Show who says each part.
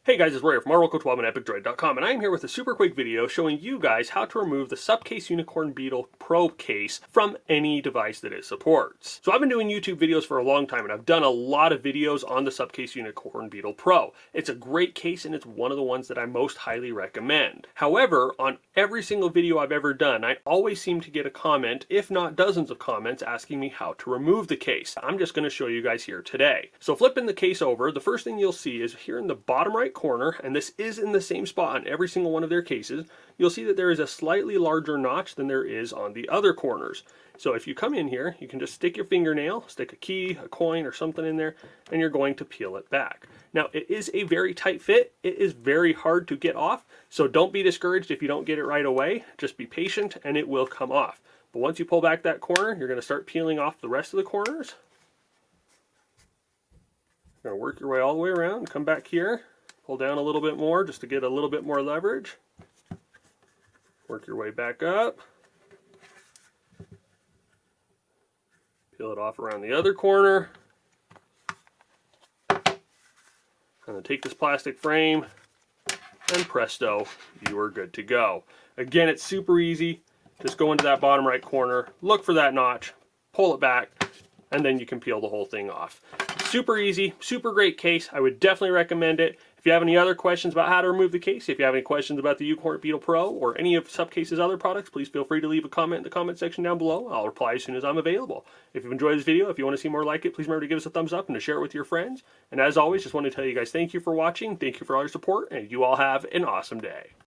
Speaker 1: Hey guys, it's Roy from RLocal12 and EpicDroid.com, and I'm here with a super quick video showing you guys how to remove the Supcase Unicorn Beetle Pro case from any device that it supports. So I've been doing YouTube videos for a long time, and I've done a lot of videos on the Supcase Unicorn Beetle Pro. It's a great case, and it's one of the ones that I most highly recommend. However, on every single video I've ever done, I always seem to get a comment, if not dozens of comments, asking me how to remove the case. I'm just going to show you guys here today. So flipping the case over, the first thing you'll see is here in the bottom right corner, and this is in the same spot on every single one of their cases, you'll see that there is a slightly larger notch than there is on the other corners. So if you come in here, you can just stick your fingernail, stick a key, a coin, or something in there, and you're going to peel it back. Now, it is a very tight fit. It is very hard to get off, so don't be discouraged if you don't get it right away. Just be patient, and it will come off. But once you pull back that corner, you're going to start peeling off the rest of the corners. You're going to work your way all the way around, come back here, pull down a little bit more just to get a little bit more leverage. Work your way back up. Peel it off around the other corner. And then take this plastic frame, and presto, you are good to go. Again, it's super easy. Just go into that bottom right corner, look for that notch, pull it back, and then you can peel the whole thing off. Super easy, super great case. I would definitely recommend it. If you have any other questions about how to remove the case, if you have any questions about the Unicorn Beetle Pro or any of Supcase's other products, please feel free to leave a comment in the comment section down below. I'll reply as soon as I'm available. If you've enjoyed this video, if you want to see more like it, please remember to give us a thumbs up and to share it with your friends. And as always, just want to tell you guys thank you for watching, thank you for all your support, and you all have an awesome day.